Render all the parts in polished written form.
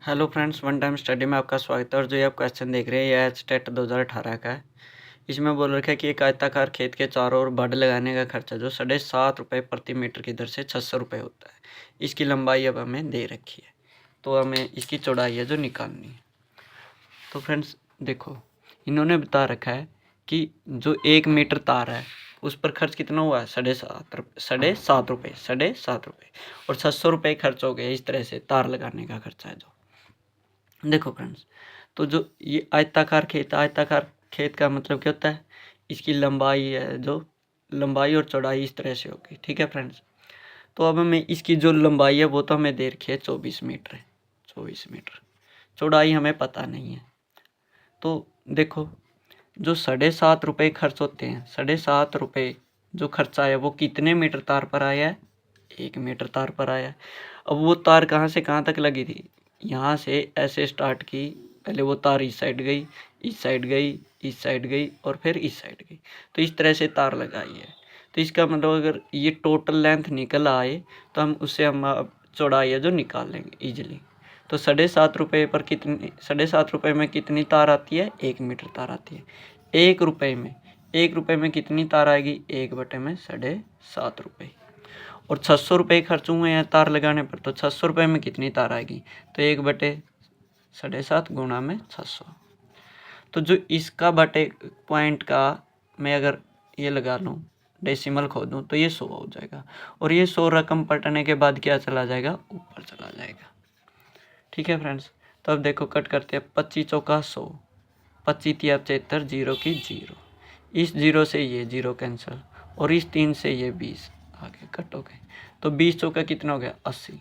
Hello friends, one time study में आपका स्वागत है। और जो ये आप क्वेश्चन देख रहे हैं ये एचटेट 2018 का है। इसमें बोल रखा है कि एक आयताकार खेत के चारों ओर बड लगाने का खर्चा जो 7.5 रुपये प्रति मीटर की दर से 600 रुपये होता है। इसकी लंबाई अब हमें दे रखी है, तो हमें इसकी चौड़ाई है जो निकालनी है। तो फ्रेंड्स देखो, इन्होंने बता रखा है कि जो 1 मीटर तार है उस पर खर्च कितना हुआ है, 7.5 रुपये और 600 रुपये खर्च हो गए। इस तरह से तार लगाने का खर्चा है जो। देखो फ्रेंड्स, तो जो ये आयताकार खेत का मतलब क्या होता है, इसकी लंबाई है जो लंबाई और चौड़ाई इस तरह से होगी। ठीक है फ्रेंड्स, तो अब हमें इसकी जो लंबाई है वो तो हमें दे रखी है 24 मीटर है। 24 मीटर चौड़ाई हमें पता नहीं है। तो देखो, जो 7.5 रुपये खर्च होते हैं, 7.5 रुपये जो खर्चा है वो कितने मीटर तार पर आया है, 1 मीटर तार पर आया है। अब वो तार कहाँ से कहाँ तक लगी थी, यहाँ से ऐसे स्टार्ट की, पहले वो तार इस साइड गई, इस साइड गई, इस साइड गई और फिर इस साइड गई। तो इस तरह से तार लगाई है। तो इसका मतलब अगर ये टोटल लेंथ निकल आए तो हम उससे हम चौड़ाई है जो निकाल लेंगे ईजिली। तो 7.5 रुपये पर कितनी 7.5 रुपये में कितनी तार आती है, 1 मीटर तार आती है। 1 रुपये में कितनी तार आएगी, 1/7.5 रुपये। और 600 रुपये खर्च हुए हैं तार लगाने पर, तो 600 रुपये में कितनी तार आएगी, तो 1/7.5 गुणा में 600। तो जो इसका बटे पॉइंट का मैं अगर ये लगा लूँ, डेसिमल खो दूँ, तो ये 100 हो जाएगा। और ये 100 रकम पलटने के बाद क्या चला जाएगा, ऊपर चला जाएगा। ठीक है फ्रेंड्स, तो अब देखो कट करते हैं। 25 चौका 100, 25 तिया 75, 0 की 0, इस 0 से ये 0 कैंसिल और इस 3 से ये 20 आगे कट हो गए। तो 20 चौका कितना हो गया, 80।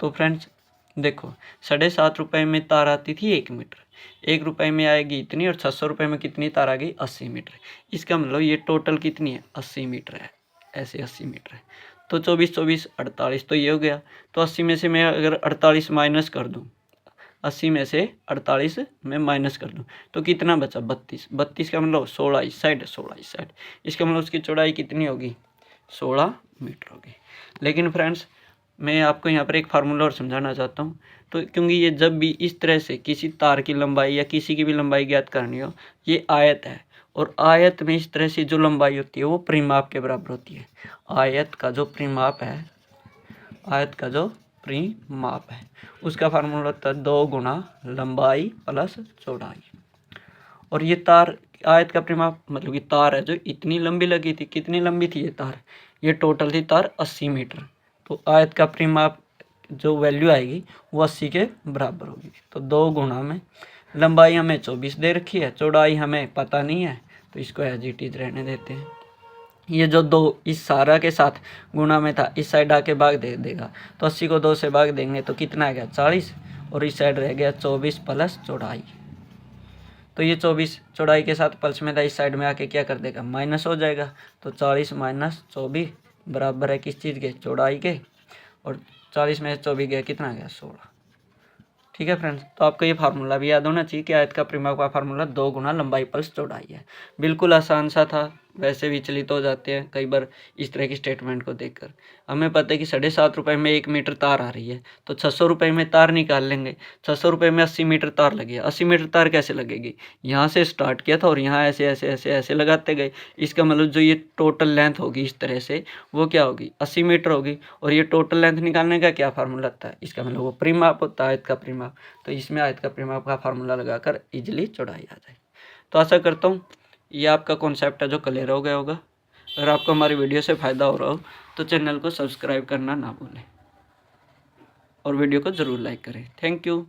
तो फ्रेंड्स देखो, 7.5 रुपये में तार आती थी 1 मीटर, 1 रुपये में आएगी इतनी, और 600 रुपये में कितनी तार आ गई, 80 मीटर। इसका मतलब ये टोटल कितनी है, 80 मीटर है। ऐसे 80 मीटर है। तो 24 24 48, तो ये हो गया। तो 80 में से मैं अगर 48 माइनस कर दूँ, 80 में से 48 में माइनस कर दूँ तो कितना बचा, 32। 32 का मतलब 16 इस साइड, 16 इस साइड। इसका मतलब उसकी चौड़ाई कितनी होगी, 16 मीटर होगी। लेकिन फ्रेंड्स मैं आपको यहाँ पर एक फार्मूला और समझाना चाहता हूँ। तो क्योंकि ये जब भी इस तरह से किसी तार की लंबाई या किसी की भी लंबाई ज्ञात करनी हो, ये आयत है, और आयत में इस तरह से जो लंबाई होती है वो परिमाप के बराबर होती है। आयत का जो परिमाप है, आयत का जो परिमाप है उसका फार्मूला होता है 2 गुना लंबाई प्लस चौड़ाई। और ये तार आयत का परिमाप मतलब ये तार है जो इतनी लंबी लगी थी, कितनी लंबी थी ये तार, ये टोटल थी तार 80 मीटर। तो आयत का परिमाप जो वैल्यू आएगी वो 80 के बराबर होगी। तो 2 गुना में लंबाई हमें 24 दे रखी है, चौड़ाई हमें पता नहीं है, तो इसको एज इट इज रहने देते हैं। ये जो 2 इस सारा के साथ गुणा में था, इस साइड आके भाग दे देगा, तो 80 को 2 से भाग देंगे तो कितना आ गया, 40, और इस साइड रह गया 24 प्लस चौड़ाई। तो ये 24 चौड़ाई के साथ प्लस में था, इस साइड में आके क्या कर देगा, माइनस हो जाएगा। तो 40 माइनस 24 बराबर है किस चीज़ के, चौड़ाई के। और 40 में से 24 गया, कितना आ गया, 16। ठीक है फ्रेंड्स, तो आपको ये फार्मूला भी याद होना चाहिए कि आयत का परिमाप का फार्मूला 2 गुना लंबाई प्लस चौड़ाई है। बिल्कुल आसान सा था, वैसे विचलित हो जाते हैं कई बार इस तरह की स्टेटमेंट को देखकर। हमें पता है कि 7.5 रुपये में 1 मीटर तार आ रही है, तो 600 रुपये में तार निकाल लेंगे। 600 रुपये में 80 मीटर तार लगी है। 80 मीटर तार कैसे लगेगी, यहाँ से स्टार्ट किया था और यहाँ ऐसे ऐसे ऐसे ऐसे लगाते गए। इसका मतलब जो ये टोटल लेंथ होगी इस तरह से वो क्या होगी, 80 मीटर होगी। और ये टोटल लेंथ निकालने का क्या फार्मूला होता है, इसका मतलब वो परिमाप होता है, आयत का परिमाप। तो इसमें आयत का परिमाप का फार्मूला लगाकर इजीली चौड़ाई आ जाए। तो आशा करता हूँ ये आपका कॉन्सेप्ट है जो क्लियर हो गया होगा। अगर आपको हमारी वीडियो से फ़ायदा हो रहा हो तो चैनल को सब्सक्राइब करना ना भूलें और वीडियो को ज़रूर लाइक करें। Thank you.